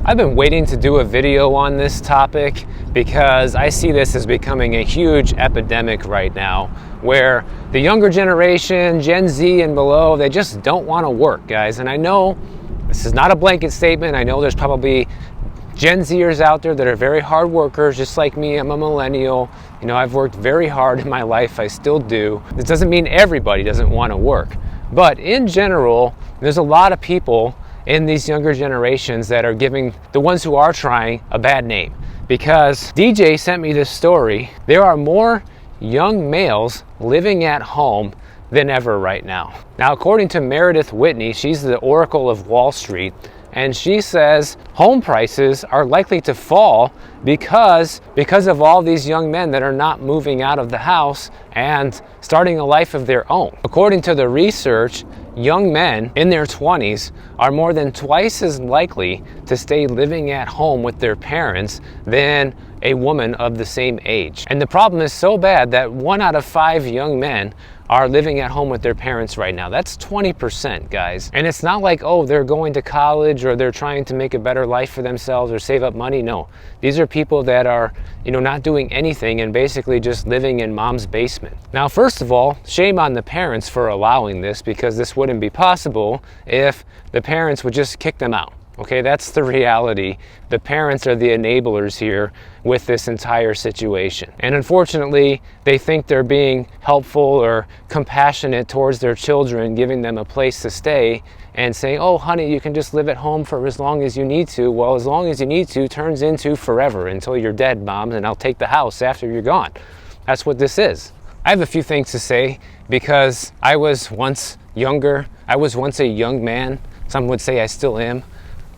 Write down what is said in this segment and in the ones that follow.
I've been waiting to do a video on this topic because I see this as becoming a huge epidemic right now, where the younger generation, Gen Z and below, they just don't want to work, guys. And I know this is not a blanket statement. I know there's probably Gen Zers out there that are very hard workers, just like me. I'm a millennial. You know, I've worked very hard in my life. I still do. This doesn't mean everybody doesn't want to work. But in general, there's a lot of people in these younger generations that are giving the ones who are trying a bad name. Because DJ sent me this story. There are more young males living at home than ever right now. Now, according to Meredith Whitney, she's the Oracle of Wall Street, and she says home prices are likely to fall because of all these young men that are not moving out of the house and starting a life of their own. According to the research, young men in their 20s are more than twice as likely to stay living at home with their parents than a woman of the same age. And the problem is so bad that 1 out of 5 young men are living at home with their parents right now. That's 20%, guys. And it's not like, oh, they're going to college or they're trying to make a better life for themselves or save up money. No, these are people that are, not doing anything and basically just living in mom's basement. Now, first of all, shame on the parents for allowing this, because this wouldn't be possible if the parents would just kick them out. Okay, that's the reality. The parents are the enablers here with this entire situation. And unfortunately, they think they're being helpful or compassionate towards their children, giving them a place to stay and saying, oh, honey, you can just live at home for as long as you need to. Well, as long as you need to turns into forever until you're dead, mom, and I'll take the house after you're gone. That's what this is. I have a few things to say because I was once younger. I was once a young man. Some would say I still am.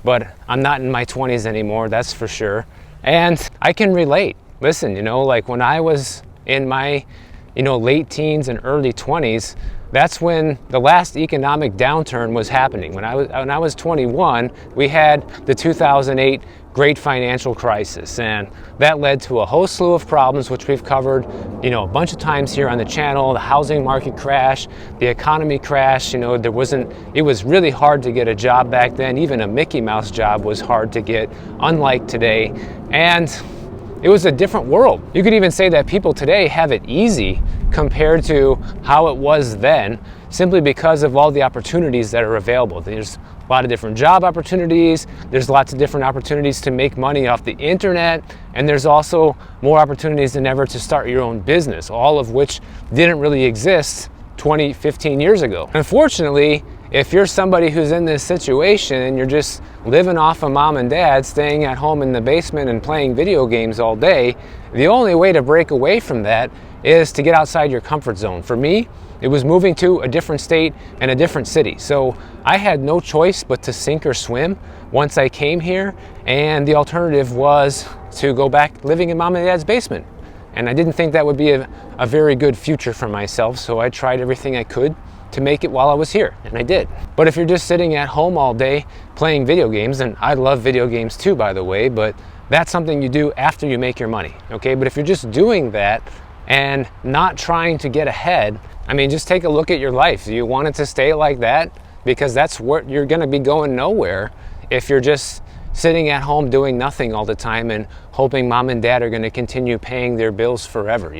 But I'm not in my 20s anymore, that's for sure. And I can relate. Listen, like when I was in my, late teens and early 20s, that's when the last economic downturn was happening. When I was 21, we had the 2008 great financial crisis, and that led to a whole slew of problems, which we've covered, a bunch of times here on the channel. The housing market crash, the economy crash. It was really hard to get a job back then. Even a Mickey Mouse job was hard to get, unlike today. And it was a different world. You could even say that people today have it easy compared to how it was then, simply because of all the opportunities that are available. There's a lot of different job opportunities. There's lots of different opportunities to make money off the internet. And there's also more opportunities than ever to start your own business, all of which didn't really exist 20, 15 years ago. Unfortunately, if you're somebody who's in this situation and you're just living off of mom and dad, staying at home in the basement and playing video games all day, the only way to break away from that is to get outside your comfort zone. For me, it was moving to a different state and a different city. So I had no choice but to sink or swim once I came here, and the alternative was to go back living in mom and dad's basement. And I didn't think that would be a very good future for myself, so I tried everything I could to make it while I was here, and I did. But if you're just sitting at home all day playing video games, and I love video games too, by the way, but that's something you do after you make your money, okay? But if you're just doing that and not trying to get ahead, just take a look at your life. Do you want it to stay like that? Because that's where you're gonna be going nowhere if you're just sitting at home doing nothing all the time and hoping mom and dad are going to continue paying their bills forever,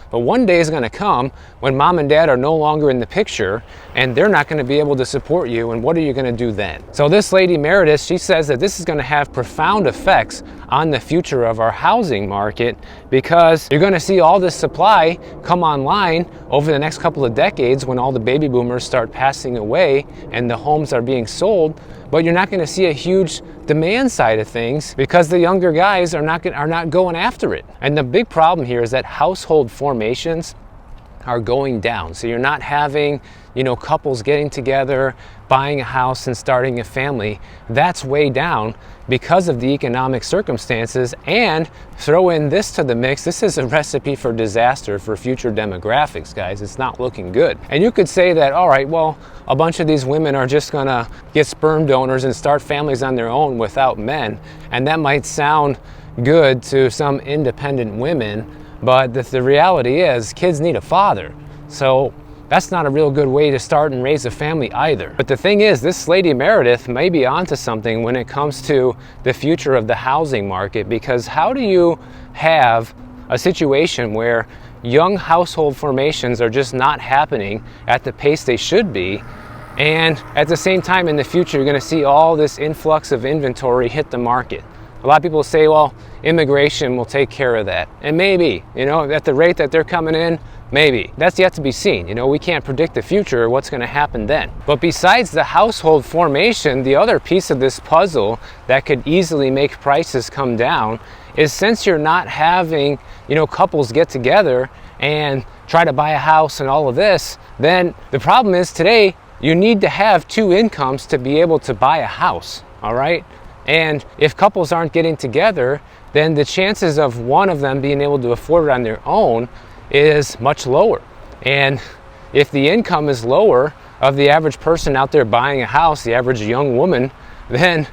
But one day is going to come when mom and dad are no longer in the picture and they're not going to be able to support you, and what are you going to do then? So this lady Meredith, she says that this is going to have profound effects on the future of our housing market, because you're going to see all this supply come online over the next couple of decades when all the baby boomers start passing away and the homes are being sold, but you're not going to see a huge demand side of things because the younger guys are not going after it. And the big problem here is that household formations are going down. So you're not having, couples getting together, buying a house and starting a family. That's way down because of the economic circumstances. And throw in this to the mix, this is a recipe for disaster for future demographics, guys. It's not looking good. And you could say that, all right, well, a bunch of these women are just gonna get sperm donors and start families on their own without men. And that might sound good to some independent women, but the reality is kids need a father. So that's not a real good way to start and raise a family either. But the thing is, this Lady Meredith may be onto something when it comes to the future of the housing market, because how do you have a situation where young household formations are just not happening at the pace they should be, and at the same time in the future you're going to see all this influx of inventory hit the market? A lot of people say, well, immigration will take care of that. And maybe, at the rate that they're coming in, maybe. That's yet to be seen. We can't predict the future or what's going to happen then. But besides the household formation, the other piece of this puzzle that could easily make prices come down is, since you're not having, couples get together and try to buy a house and all of this, then the problem is today you need to have 2 incomes to be able to buy a house, all right? And if couples aren't getting together, then the chances of one of them being able to afford it on their own is much lower. And if the income is lower of the average person out there buying a house, the average young woman, then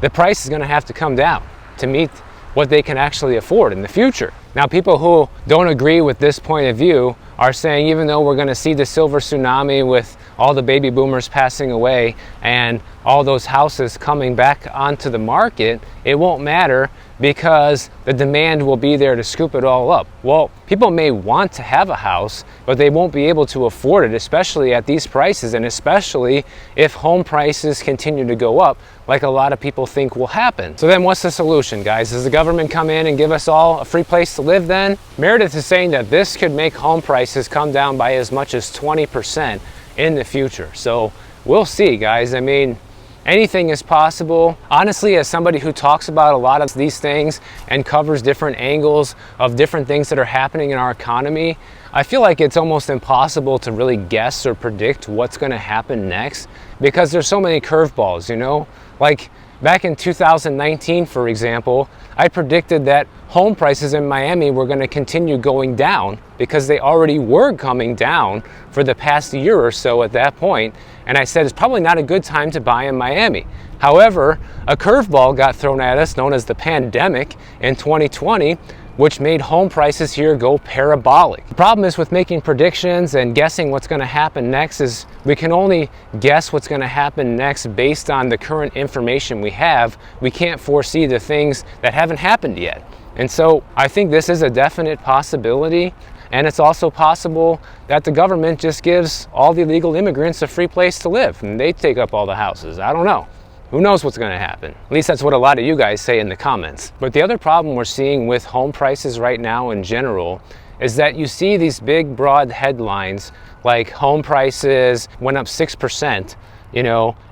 the price is going to have to come down to meet what they can actually afford in the future. Now, people who don't agree with this point of view are saying, even though we're going to see the silver tsunami with all the baby boomers passing away and all those houses coming back onto the market, it won't matter because the demand will be there to scoop it all up. Well, people may want to have a house, but they won't be able to afford it, especially at these prices, and especially if home prices continue to go up like a lot of people think will happen. So then what's the solution, guys? Does the government come in and give us all a free place to live then? Meredith is saying that this could make home prices come down by as much as 20% in the future. So we'll see, guys. I mean, anything is possible. Honestly, as somebody who talks about a lot of these things and covers different angles of different things that are happening in our economy, I feel like it's almost impossible to really guess or predict what's going to happen next, because there's so many curveballs, Like back in 2019, for example, I predicted that home prices in Miami were going to continue going down because they already were coming down for the past year or so at that point. And I said it's probably not a good time to buy in Miami. However, a curveball got thrown at us known as the pandemic in 2020, which made home prices here go parabolic. The problem is with making predictions and guessing what's going to happen next is we can only guess what's going to happen next based on the current information we have. We can't foresee the things that haven't happened yet. And so I think this is a definite possibility. And it's also possible that the government just gives all the illegal immigrants a free place to live and they take up all the houses. I don't know. Who knows what's going to happen? At least that's what a lot of you guys say in the comments. But the other problem we're seeing with home prices right now in general is that you see these big broad headlines like home prices went up 6%,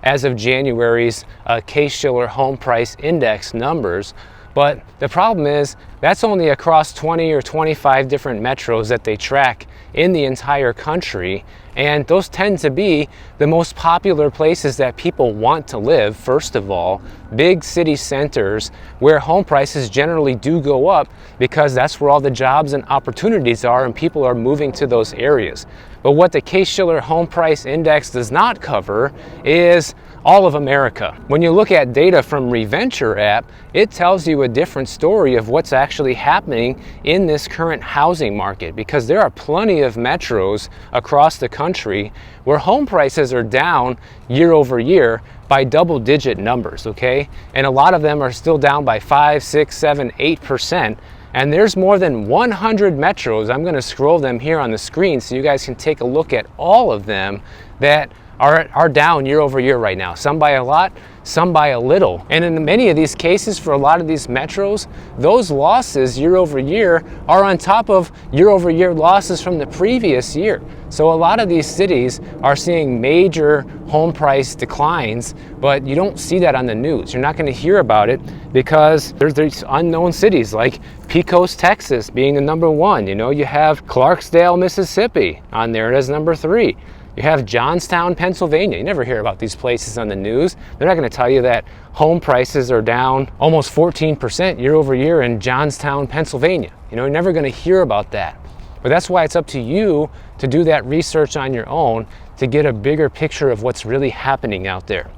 as of January's Case-Shiller home price index numbers. But the problem is that's only across 20 or 25 different metros that they track in the entire country. And those tend to be the most popular places that people want to live, first of all, big city centers where home prices generally do go up because that's where all the jobs and opportunities are and people are moving to those areas. But what the Case-Shiller home price index does not cover is all of America. When you look at data from Reventure app, it tells you a different story of what's actually happening in this current housing market, because there are plenty of metros across the country where home prices are down year over year by double-digit numbers, okay? And a lot of them are still down by 5, 6, 7, 8%. And there's more than 100 metros, I'm gonna scroll them here on the screen so you guys can take a look at all of them, that are down year over year right now. Some by a lot, some by a little. And in many of these cases, for a lot of these metros, those losses year over year are on top of year over year losses from the previous year. So a lot of these cities are seeing major home price declines, but you don't see that on the news. You're not going to hear about it because there's these unknown cities like Pecos, Texas being the number one. You have Clarksdale, Mississippi on there as number 3. You have Johnstown, Pennsylvania. You never hear about these places on the news. They're not going to tell you that home prices are down almost 14% year over year in Johnstown, Pennsylvania. You're never going to hear about that. But that's why it's up to you to do that research on your own to get a bigger picture of what's really happening out there.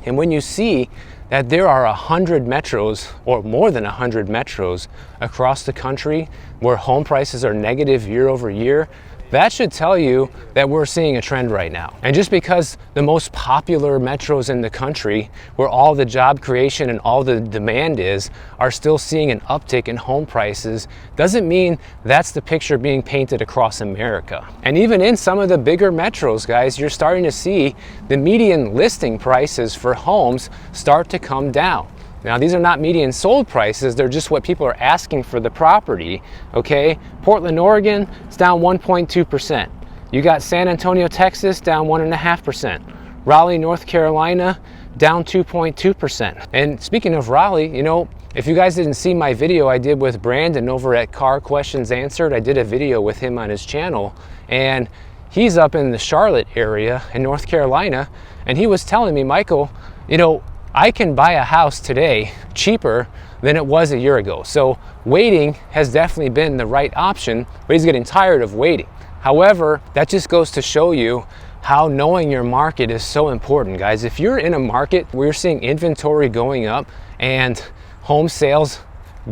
And when you see that there are 100 metros or more than 100 metros across the country where home prices are negative year over year, That should tell you that we're seeing a trend right now. And just because the most popular metros in the country, where all the job creation and all the demand is, are still seeing an uptick in home prices, doesn't mean that's the picture being painted across America. And even in some of the bigger metros, guys, you're starting to see the median listing prices for homes start to come down. Now, these are not median sold prices, they're just what people are asking for the property, okay? Portland, Oregon, it's down 1.2%. You got San Antonio, Texas, down 1.5%. Raleigh, North Carolina, down 2.2%. And speaking of Raleigh, you know, if you guys didn't see my video I did with Brandon over at Car Questions Answered, I did a video with him on his channel, and he's up in the Charlotte area in North Carolina, and he was telling me, Michael, you know, I can buy a house today cheaper than it was a year ago. So waiting has definitely been the right option, but he's getting tired of waiting. However, that just goes to show you how knowing your market is so important, guys. If you're in a market where you're seeing inventory going up and home sales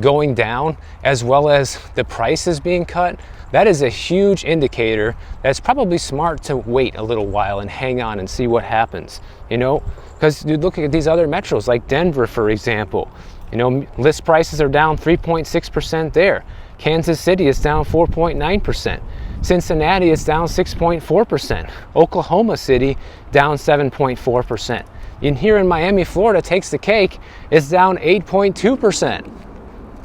going down, as well as the prices being cut, that is a huge indicator that's probably smart to wait a little while and hang on and see what happens, you know? Because you look at these other metros like Denver, for example, you know, list prices are down 3.6% there. Kansas City is down 4.9%. Cincinnati is down 6.4%. Oklahoma City down 7.4%. And here in Miami, Florida, takes the cake, it's down 8.2%.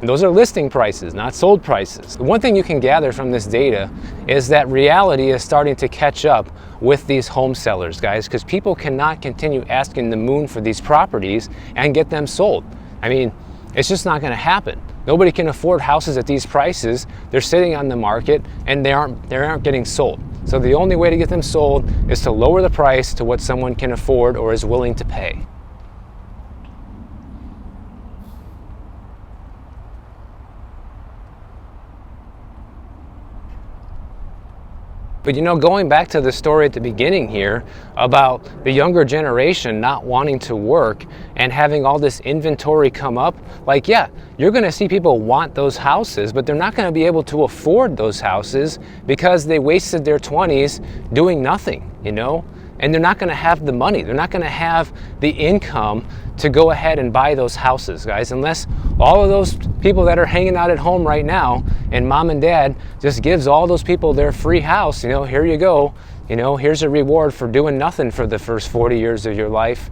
And those are listing prices, not sold prices. The one thing you can gather from this data is that reality is starting to catch up with these home sellers, guys, because people cannot continue asking the moon for these properties and get them sold. I mean, it's just not going to happen. Nobody can afford houses at these prices. They're sitting on the market and they aren't getting sold. So the only way to get them sold is to lower the price to what someone can afford or is willing to pay. But you know, going back to the story at the beginning here about the younger generation not wanting to work and having all this inventory come up, like, yeah, you're gonna see people want those houses, but they're not gonna be able to afford those houses because they wasted their 20s doing nothing, you know? And they're not gonna have the money, they're not gonna have the income to go ahead and buy those houses, guys, unless all of those people that are hanging out at home right now and mom and dad just gives all those people their free house, you know, here you go, you know, here's a reward for doing nothing for the first 40 years of your life.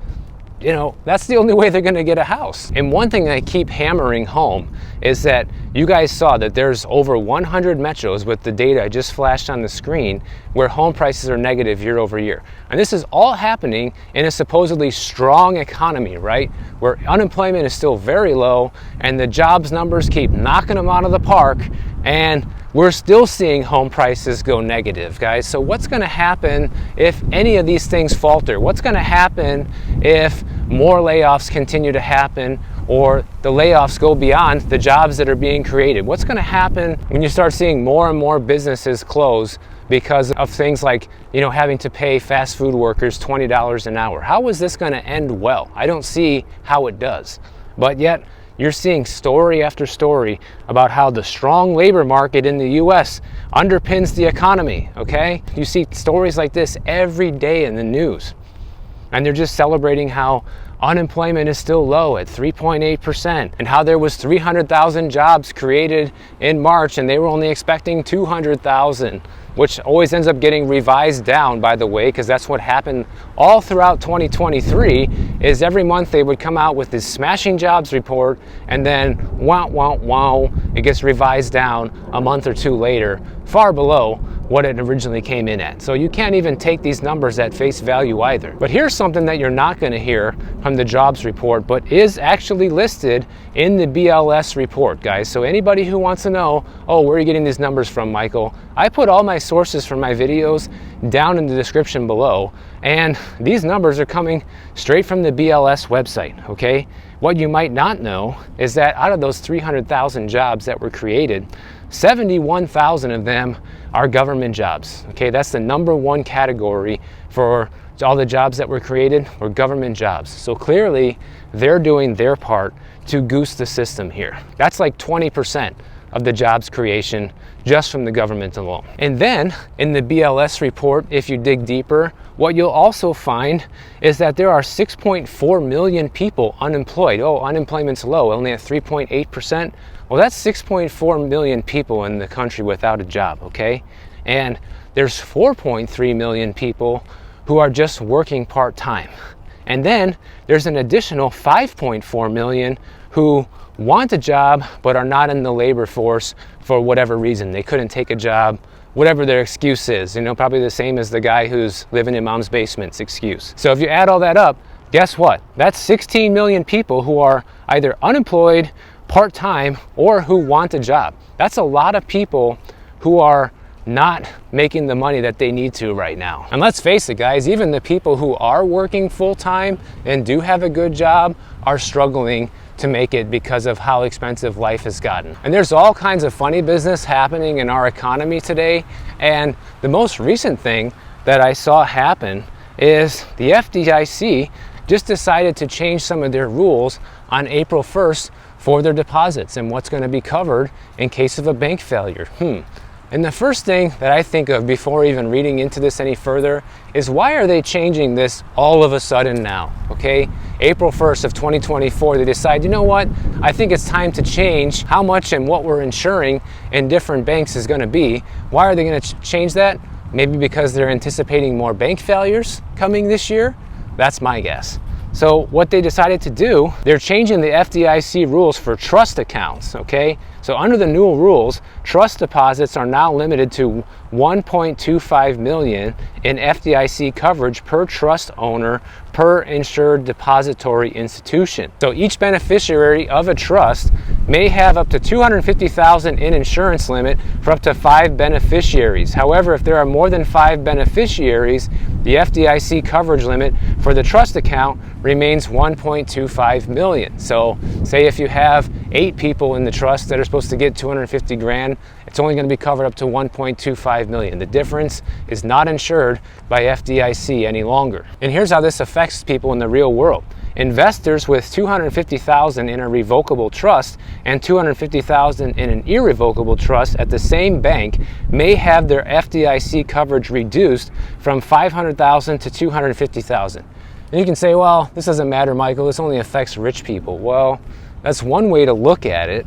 You know, that's the only way they're going to get a house. And one thing I keep hammering home is that you guys saw that there's over 100 metros with the data I just flashed on the screen where home prices are negative year over year. And this is all happening in a supposedly strong economy, right? Where unemployment is still very low and the jobs numbers keep knocking them out of the park, and we're still seeing home prices go negative, guys. So what's going to happen if any of these things falter? What's going to happen if more layoffs continue to happen, or the layoffs go beyond the jobs that are being created? What's going to happen when you start seeing more and more businesses close because of things like, you know, having to pay fast food workers $20 an hour? How is this going to end well? I don't see how it does. But yet, you're seeing story after story about how the strong labor market in the US underpins the economy, okay? You see stories like this every day in the news. And they're just celebrating how unemployment is still low at 3.8%, and how there was 300,000 jobs created in March and they were only expecting 200,000, which always ends up getting revised down, by the way, because that's what happened all throughout 2023, is every month they would come out with this smashing jobs report, and then it gets revised down a month or two later, far below what it originally came in at. So you can't even take these numbers at face value either. But here's something that you're not going to hear from the jobs report, but is actually listed in the BLS report, guys. So anybody who wants to know, oh, where are you getting these numbers from, Michael? I put all my sources for my videos down in the description below, and these numbers are coming straight from the BLS website, okay? What you might not know is that out of those 300,000 jobs that were created, 71,000 of them are government jobs, okay? That's the number one category for all the jobs that were created were government jobs. So clearly, they're doing their part to goose the system here. That's like 20% of the jobs creation just from the government alone. And then in the BLS report, if you dig deeper, what you'll also find is that there are 6.4 million people unemployed. Oh, unemployment's low, only at 3.8%. Well, that's 6.4 million people in the country without a job, okay? And there's 4.3 million people who are just working part-time. And then there's an additional 5.4 million who want a job but are not in the labor force for whatever reason. They couldn't take a job, whatever their excuse is, probably the same as the guy who's living in mom's basement's excuse. So if you add all that up, guess what? That's 16 million people who are either unemployed, part-time, or who want a job. That's a lot of people who are not making the money that they need to right now. And let's face it, guys, even the people who are working full-time and do have a good job are struggling to make it because of how expensive life has gotten. And there's all kinds of funny business happening in our economy today. And the most recent thing that I saw happen is the FDIC just decided to change some of their rules on April 1st for their deposits and what's going to be covered in case of a bank failure. And the first thing that I think of before even reading into this any further is, why are they changing this all of a sudden now, okay? April 1st of 2024, they decide, you know what? I think it's time to change how much and what we're insuring in different banks is gonna be. Why are they gonna change that? Maybe because they're anticipating more bank failures coming this year? That's my guess. So what they decided to do, they're changing the FDIC rules for trust accounts, okay? So under the new rules, trust deposits are now limited to 1.25 million in FDIC coverage per trust owner per insured depository institution. So each beneficiary of a trust may have up to 250,000 in insurance limit for up to 5 beneficiaries. However, if there are more than 5 beneficiaries, the FDIC coverage limit for the trust account remains 1.25 million. So say if you have 8 people in the trust that are supposed to get 250 grand, it's only going to be covered up to 1.25 million. The difference is not insured by FDIC any longer. And here's how this affects people in the real world. Investors with 250,000 in a revocable trust and 250,000 in an irrevocable trust at the same bank may have their FDIC coverage reduced from 500,000 to 250,000. And you can say, well, this doesn't matter, Michael, this only affects rich people. Well, that's one way to look at it,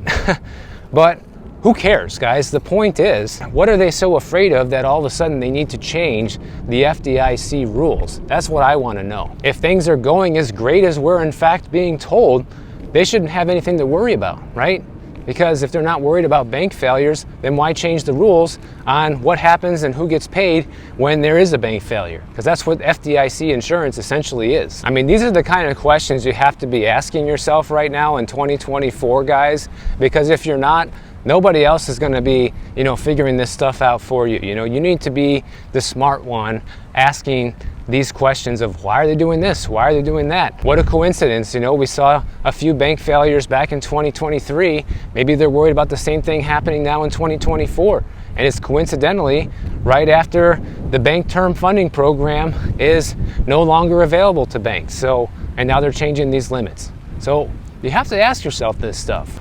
but who cares, guys? The point is, what are they so afraid of that all of a sudden they need to change the FDIC rules? That's what I want to know. If things are going as great as we're in fact being told, they shouldn't have anything to worry about, right? Because if they're not worried about bank failures, then why change the rules on what happens and who gets paid when there is a bank failure? Because that's what FDIC insurance essentially is. I mean, these are the kind of questions you have to be asking yourself right now in 2024, guys, because if you're not, nobody else is going to be, figuring this stuff out for you. You need to be the smart one asking these questions of, why are they doing this? Why are they doing that? What a coincidence. We saw a few bank failures back in 2023. Maybe they're worried about the same thing happening now in 2024. And it's coincidentally right after the bank term funding program is no longer available to banks. And now they're changing these limits. So you have to ask yourself this stuff.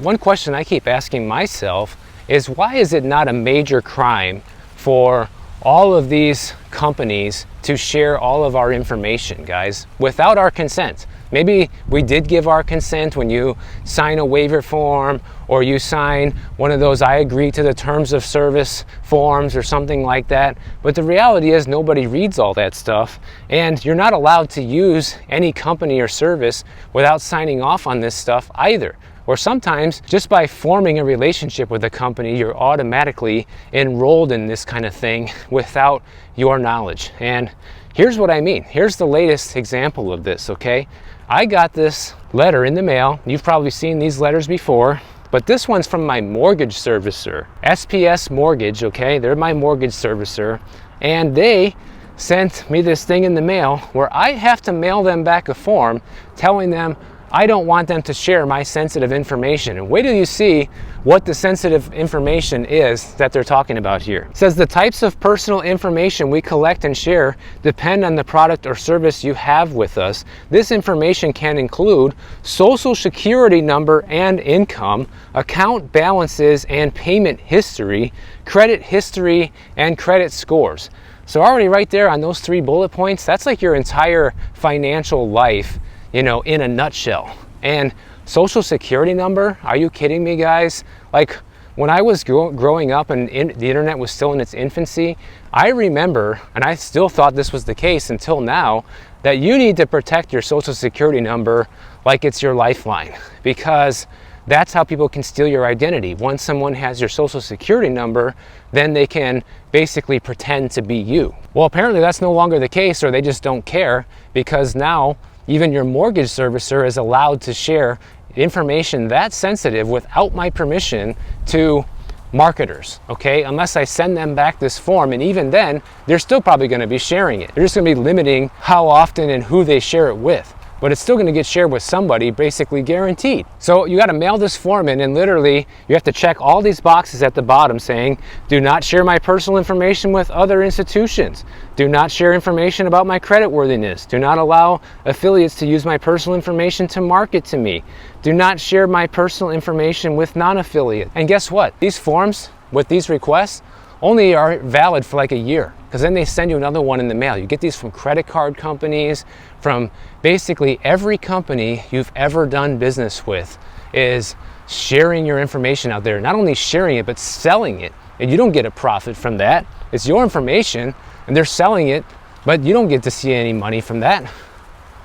One question I keep asking myself is, why is it not a major crime for all of these companies to share all of our information, guys, without our consent? Maybe we did give our consent when you sign a waiver form or you sign one of those I agree to the terms of service forms or something like that. But the reality is nobody reads all that stuff, and you're not allowed to use any company or service without signing off on this stuff either. Or sometimes just by forming a relationship with a company, you're automatically enrolled in this kind of thing without your knowledge. And here's what I mean. Here's the latest example of this, okay? I got this letter in the mail. You've probably seen these letters before, but this one's from my mortgage servicer, SPS Mortgage, okay? They're my mortgage servicer, and they sent me this thing in the mail where I have to mail them back a form telling them I don't want them to share my sensitive information. And wait till you see what the sensitive information is that they're talking about here. It says the types of personal information we collect and share depend on the product or service you have with us. This information can include social security number and income, account balances and payment history, credit history, and credit scores. So already right there on those 3 bullet points, that's like your entire financial life, in a nutshell. And social security number, are you kidding me, guys? Like when I was growing up and the internet was still in its infancy, I remember, and I still thought this was the case until now, that you need to protect your social security number like it's your lifeline, because that's how people can steal your identity. Once someone has your social security number, then they can basically pretend to be you. Well, apparently that's no longer the case, or they just don't care, because now even your mortgage servicer is allowed to share information that sensitive without my permission to marketers, okay? Unless I send them back this form, and even then, they're still probably gonna be sharing it. They're just gonna be limiting how often and who they share it with. But it's still going to get shared with somebody, basically guaranteed. So you got to mail this form in, and literally you have to check all these boxes at the bottom saying, do not share my personal information with other institutions. Do not share information about my credit worthiness. Do not allow affiliates to use my personal information to market to me. Do not share my personal information with non-affiliates. And guess what? These forms with these requests only are valid for like a year, because then they send you another one in the mail. You get these from credit card companies, from basically every company you've ever done business with is sharing your information out there. Not only sharing it, but selling it. And you don't get a profit from that. It's your information and they're selling it, but you don't get to see any money from that.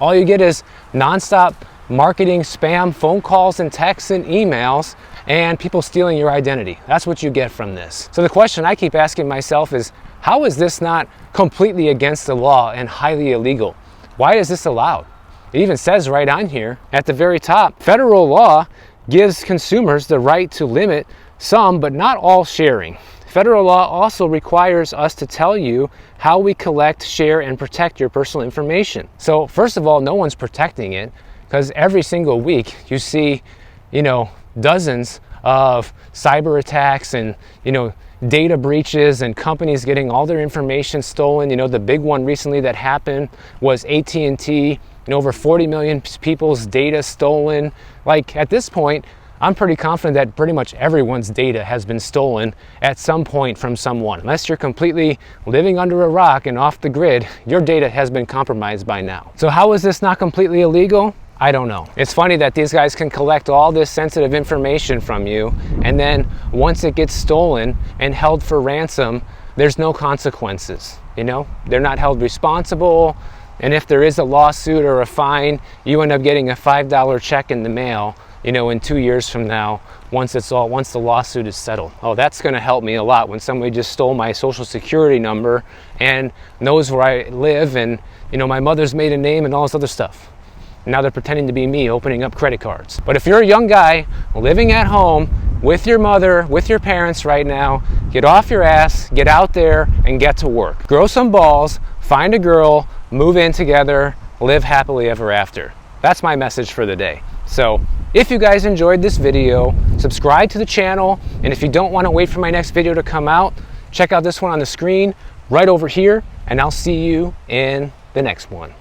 All you get is nonstop marketing, spam, phone calls and texts and emails, and people stealing your identity. That's what you get from this. So the question I keep asking myself is, how is this not completely against the law and highly illegal? Why is this allowed? It even says right on here at the very top, federal law gives consumers the right to limit some but not all sharing. Federal law also requires us to tell you how we collect, share, and protect your personal information. So first of all, no one's protecting it, because every single week you see, dozens of cyber attacks and, data breaches and companies getting all their information stolen. The big one recently that happened was AT&T, over 40 million people's data stolen. Like at this point, I'm pretty confident that pretty much everyone's data has been stolen at some point from someone. Unless you're completely living under a rock and off the grid, your data has been compromised by now. So how is this not completely illegal? I don't know. It's funny that these guys can collect all this sensitive information from you, and then once it gets stolen and held for ransom, there's no consequences. They're not held responsible, and if there is a lawsuit or a fine, you end up getting a $5 check in the mail, in 2 years from now, once the lawsuit is settled. Oh, that's going to help me a lot when somebody just stole my social security number and knows where I live, and my mother's maiden name and all this other stuff. Now they're pretending to be me opening up credit cards. But if you're a young guy living at home with your mother, with your parents right now, get off your ass, get out there and get to work. Grow some balls, find a girl, move in together, live happily ever after. That's my message for the day. So if you guys enjoyed this video, subscribe to the channel, and if you don't want to wait for my next video to come out, check out this one on the screen right over here, and I'll see you in the next one.